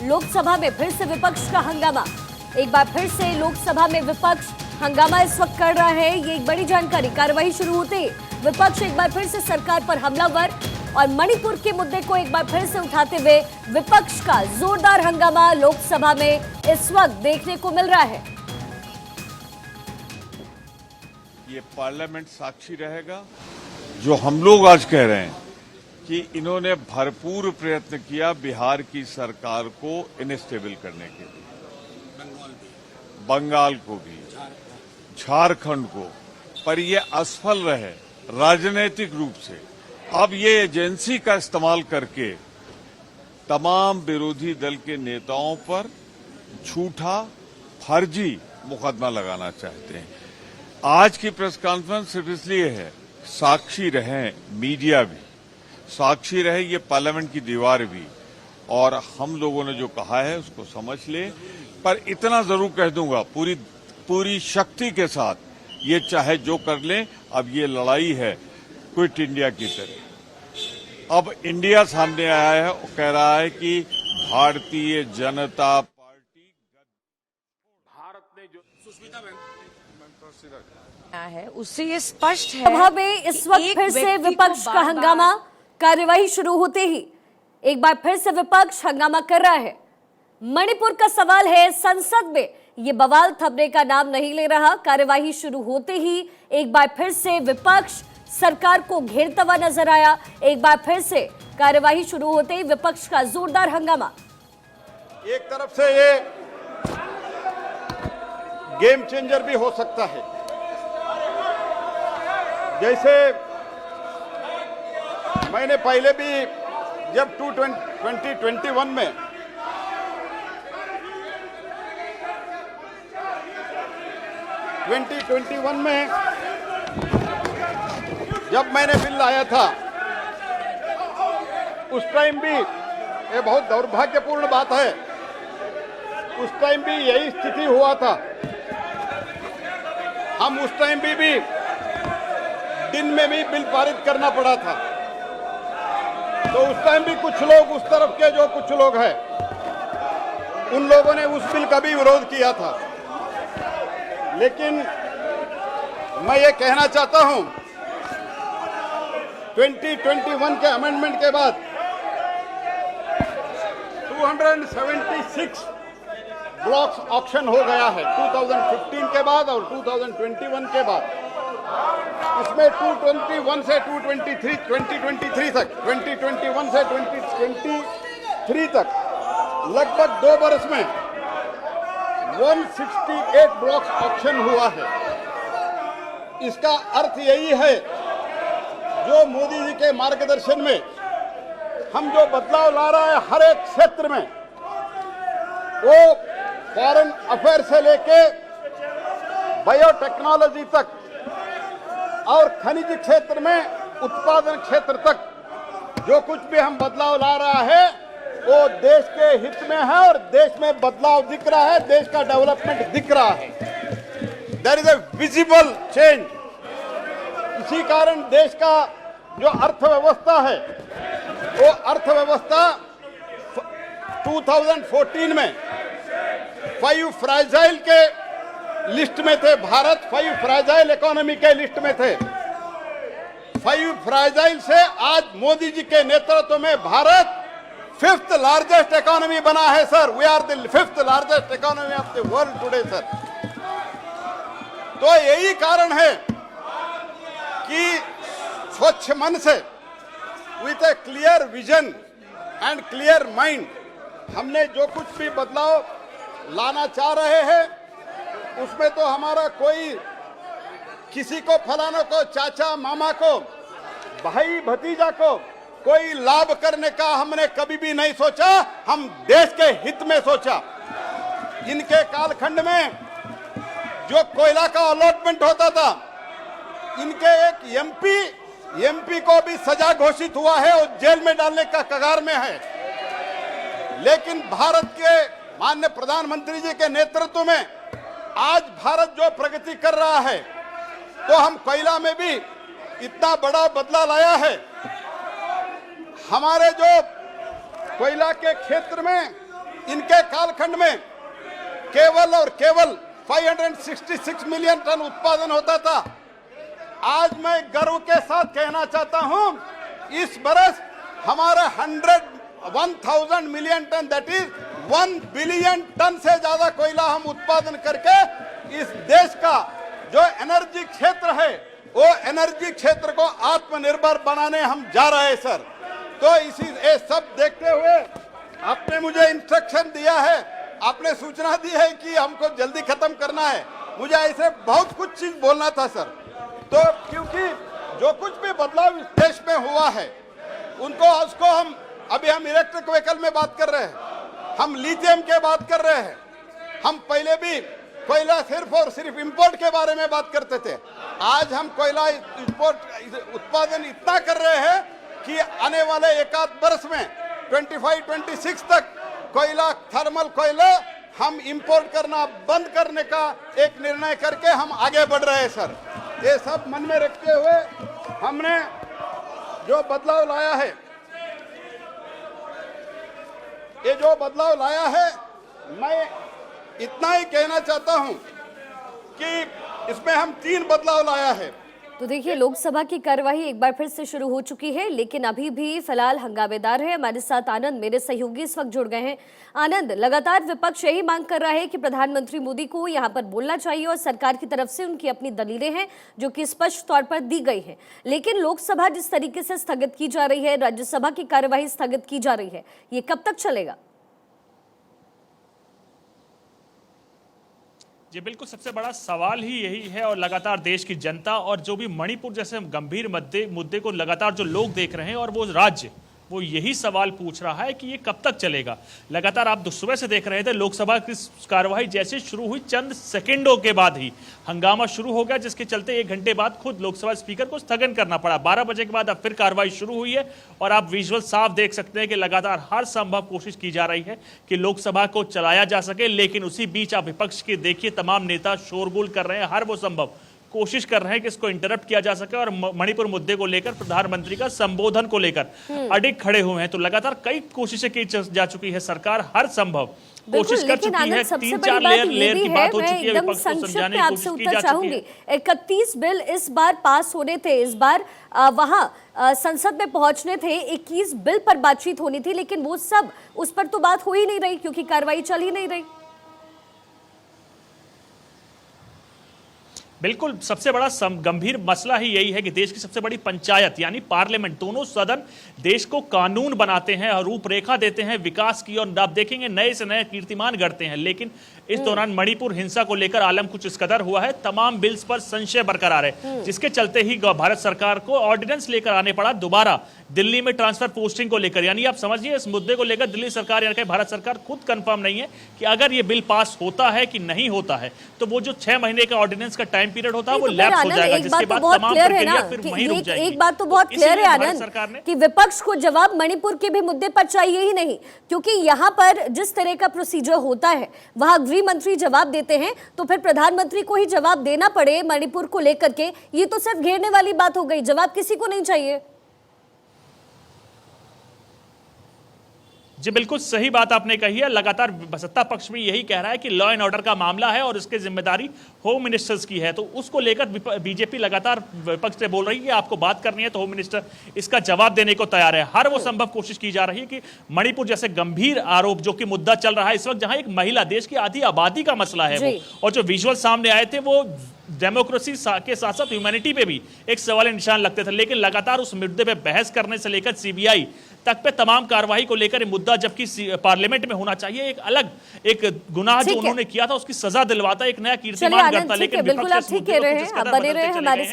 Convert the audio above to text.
लोकसभा में फिर से विपक्ष का हंगामा। एक बार फिर से लोकसभा में विपक्ष हंगामा इस वक्त कर रहा है। ये एक बड़ी जानकारी। कार्यवाही शुरू होते ही विपक्ष एक बार फिर से सरकार पर हमलावर और मणिपुर के मुद्दे को एक बार फिर से उठाते हुए विपक्ष का जोरदार हंगामा लोकसभा में इस वक्त देखने को मिल रहा है। ये पार्लियामेंट साक्षी रहेगा जो हम लोग आज कह रहे हैं कि इन्होंने भरपूर प्रयत्न किया बिहार की सरकार को इनस्टेबल करने के लिए, बंगाल को भी, झारखंड को, पर ये असफल रहे राजनीतिक रूप से। अब ये एजेंसी का इस्तेमाल करके तमाम विरोधी दल के नेताओं पर झूठा फर्जी मुकदमा लगाना चाहते हैं। आज की प्रेस कॉन्फ्रेंस सिर्फ इसलिए है साक्षी रहे मीडिया भी, साक्षी रहे ये पार्लियामेंट की दीवार भी, और हम लोगों ने जो कहा है उसको समझ ले। पर इतना जरूर कह दूंगा पूरी शक्ति के साथ, ये चाहे जो कर लें, अब ये लड़ाई है क्विट इंडिया की तरह। अब इंडिया सामने आया है और कह रहा है कि भारतीय जनता पार्टी भारत ने जो है उससे ये स्पष्ट है। सभा में इस वक्त फिर से विपक्ष का हंगामा। कार्यवाही शुरू होते ही एक बार फिर से विपक्ष हंगामा कर रहा है। मणिपुर का सवाल है संसद में, ये बवाल थमने का नाम नहीं ले रहा। कार्यवाही शुरू होते ही एक बार फिर से विपक्ष सरकार को घेरता हुआ नजर आया। एक बार फिर से कार्यवाही शुरू होते ही विपक्ष का जोरदार हंगामा। एक तरफ से ये गेम चेंजर भी हो सकता है, जैसे मैंने पहले भी जब 2021 में जब मैंने बिल लाया था, उस टाइम भी, ये बहुत दुर्भाग्यपूर्ण बात है, उस टाइम भी यही स्थिति हुआ था। हम उस टाइम भी दिन में भी बिल पारित करना पड़ा था। तो उस टाइम भी कुछ लोग उस तरफ के जो कुछ लोग हैं, उन लोगों ने उस बिल का भी विरोध किया था। लेकिन मैं ये कहना चाहता हूं, 2021 के अमेंडमेंट के बाद 276 ब्लॉक्स ऑक्शन हो गया है 2015 के बाद और 2021 के बाद। इसमें 2021 से 2023 तक, 2021 से 2023 तक लगभग 2 वर्ष में 168 ब्लॉक्स ऑक्शन हुआ है। इसका अर्थ यही है, जो मोदी जी के मार्गदर्शन में हम जो बदलाव ला रहे हैं हर एक क्षेत्र में, वो फॉरेन अफेयर से लेके बायोटेक्नोलॉजी तक और खनिज क्षेत्र में उत्पादन क्षेत्र तक, जो कुछ भी हम बदलाव ला रहा है वो देश के हित में है और देश में बदलाव दिख रहा है, देश का डेवलपमेंट दिख रहा है। There is a visible change. इसी कारण देश का जो अर्थव्यवस्था है, वो अर्थव्यवस्था 2014 में 5 फ्राइजाइल के लिस्ट में थे। भारत 5 फ्राइजाइल इकोनॉमी के लिस्ट में थे। 5 फ्राइजाइल से आज मोदी जी के नेतृत्व में भारत 5th लार्जेस्ट इकोनॉमी बना है sir. We are the 5th largest economy of the world today sir. तो यही कारण है कि स्वच्छ मन से, with a clear vision and clear mind, हमने जो कुछ भी बदलाव लाना चाह रहे हैं, उसमें तो हमारा कोई किसी को, फलाना को, चाचा मामा को, भाई भतीजा को कोई लाभ करने का हमने कभी भी नहीं सोचा। हम देश के हित में सोचा। इनके कालखंड में जो कोयला का अलॉटमेंट होता था, इनके एक एमपी को भी सजा घोषित हुआ है और जेल में डालने का कगार में है। लेकिन भारत के माननीय प्रधानमंत्री जी के नेतृत्व में आज भारत जो प्रगति कर रहा है, तो हम कोयला में भी इतना बड़ा बदलाव लाया है। हमारे जो कोयला के क्षेत्र में इनके कालखंड में केवल और केवल 566 मिलियन टन उत्पादन होता था। आज मैं गर्व के साथ कहना चाहता हूं, इस बरस हमारा 1000 million ton, that is 1 billion ton से ज्यादा कोयला हम उत्पादन करके इस देश का जो एनर्जी क्षेत्र है वो एनर्जी क्षेत्र को आत्मनिर्भर बनाने हम जा रहे हैं सर। तो इसी ये सब देखते हुए आपने मुझे इंस्ट्रक्शन दिया है, आपने सूचना दी है कि हमको जल्दी खत्म करना है। मुझे ऐसे बहुत कुछ चीज बोलना था सर, तो क्योंकि जो कुछ भी बदलाव इस देश में हुआ है उसको हम इलेक्ट्रिक व्हीकल में बात कर रहे हैं, हम लिथियम के बात कर रहे हैं, हम पहले भी कोयला सिर्फ और सिर्फ इंपोर्ट के बारे में बात करते थे। आज हम कोयला इंपोर्ट उत्पादन इतना कर रहे हैं कि आने वाले एक आध वर्ष में 25-26 तक कोयला, थर्मल कोयला हम इंपोर्ट करना बंद करने का एक निर्णय करके हम आगे बढ़ रहे हैं सर। ये सब मन में रखते हुए हमने जो बदलाव लाया है, मैं इतना ही कहना चाहता हूं कि इसमें हम 3 बदलाव लाया है। तो देखिए, लोकसभा की कार्यवाही एक बार फिर से शुरू हो चुकी है, लेकिन अभी भी फिलहाल हंगामेदार है। हमारे साथ आनंद, मेरे सहयोगी, इस वक्त जुड़ गए हैं। आनंद, लगातार विपक्ष यही मांग कर रहा है कि प्रधानमंत्री मोदी को यहां पर बोलना चाहिए और सरकार की तरफ से उनकी अपनी दलीलें हैं जो कि स्पष्ट तौर पर दी गई हैं। लेकिन लोकसभा जिस तरीके से स्थगित की जा रही है, राज्यसभा की कार्यवाही स्थगित की जा रही है, ये कब तक चलेगा? जी बिल्कुल, सबसे बड़ा सवाल ही यही है और लगातार देश की जनता और जो भी मणिपुर जैसे गंभीर मुद्दे को लगातार जो लोग देख रहे हैं और वो राज्य, वो यही सवाल पूछ रहा है कि ये कब तक चलेगा। लगातार आप सुबह से देख रहे थे, लोकसभा की कार्यवाही जैसे शुरू हुई चंद सेकंडों के बाद ही हंगामा शुरू हो गया, जिसके चलते 1 घंटे बाद खुद लोकसभा स्पीकर को स्थगन करना पड़ा। 12 बजे के बाद अब फिर कार्रवाई शुरू हुई है और आप विजुअल साफ देख सकते हैं कि लगातार हर संभव कोशिश की जा रही है कि लोकसभा को चलाया जा सके। लेकिन उसी बीच आप विपक्ष के देखिए, तमाम नेता शोरगुल कर रहे हैं, हर वो संभव कोशिश कर रहे हैं कि इसको इंटरप्ट किया जा सके और मणिपुर मुद्दे को लेकर, प्रधानमंत्री का संबोधन को लेकर अडिग खड़े हुए हैं। तो लगातार कई कोशिशें की जा चुकी है, सरकार हर संभव कोशिश कर चुकी है। 3-4 लेयर की बात हो चुकी है, विपक्ष को समझाने की कोशिश की जा चुकी है। 31 बिल इस बार पास होने थे, इस बार वहां संसद में पहुंचने थे, 21 बिल पर बातचीत होनी थी, लेकिन वो सब, उस पर तो बात हो ही नहीं रही क्योंकि कार्रवाई चल ही नहीं रही। बिल्कुल, सबसे बड़ा गंभीर मसला ही यही है कि देश की सबसे बड़ी पंचायत यानी पार्लियामेंट, दोनों सदन देश को कानून बनाते हैं और रूपरेखा देते हैं विकास की, और आप देखेंगे नए से नए कीर्तिमान गढ़ते हैं। लेकिन इस दौरान मणिपुर हिंसा को लेकर आलम कुछ इस कदर हुआ है, तमाम बिल्स पर संशय बरकरार है, जिसके चलते ही भारत सरकार को ऑर्डिनेंस लेकर आने पड़ा दोबारा दिल्ली में ट्रांसफर पोस्टिंग को लेकर। यानी आप समझिए, इस मुद्दे को लेकर दिल्ली सरकार यानी भारत सरकार खुद कंफर्म नहीं है कि अगर ये बिल पास होता है कि नहीं होता है, तो वो जो 6 महीने का ऑर्डिनेंस का टाइम पीरियड होता है वो लैप्स हो जाएगा, जिसके बाद तमाम प्रक्रिया फिर वहीं रुक जाएगी। एक बात तो बहुत क्लियर है आनंद कि विपक्ष को जवाब मणिपुर के भी मुद्दे पर चाहिए ही नहीं, क्योंकि यहाँ पर जिस तरह का प्रोसीजर होता है वहां गृह मंत्री जवाब देते हैं, तो फिर प्रधानमंत्री को ही जवाब देना पड़े मणिपुर को लेकर के, ये तो सिर्फ घेरने वाली बात हो गई। जवाब किसी को नहीं चाहिए। जी बिल्कुल सही बात आपने कही है। लगातार सत्ता पक्ष भी यही कह रहा है कि लॉ एंड ऑर्डर का मामला है और इसकी जिम्मेदारी होम मिनिस्टर्स की है, तो उसको लेकर बीजेपी लगातार विपक्ष से बोल रही है कि आपको बात करनी है तो होम मिनिस्टर इसका जवाब देने को तैयार है। हर वो संभव कोशिश की जा रही है कि मणिपुर जैसे गंभीर आरोप जो कि मुद्दा चल रहा है इस वक्त, जहां एक महिला, देश की आधी आबादी का मसला है वो, और जो विजुअल सामने आए थे वो डेमोक्रेसी के साथ साथ ह्यूमैनिटी पे भी एक सवाल निशान लगते थे। लेकिन लगातार उस मुद्दे पे बहस करने से लेकर सीबीआई तक पे तमाम कार्रवाई को लेकर मुद्दा, जबकि पार्लियामेंट में होना चाहिए, एक अलग एक गुनाह जो उन्होंने किया था उसकी सजा दिलवाता, एक नया कीर्तिमान करता। लेकिन बिल्कुल आप ठीक कह रहे हैं, आप बने रहे हमारे साथ।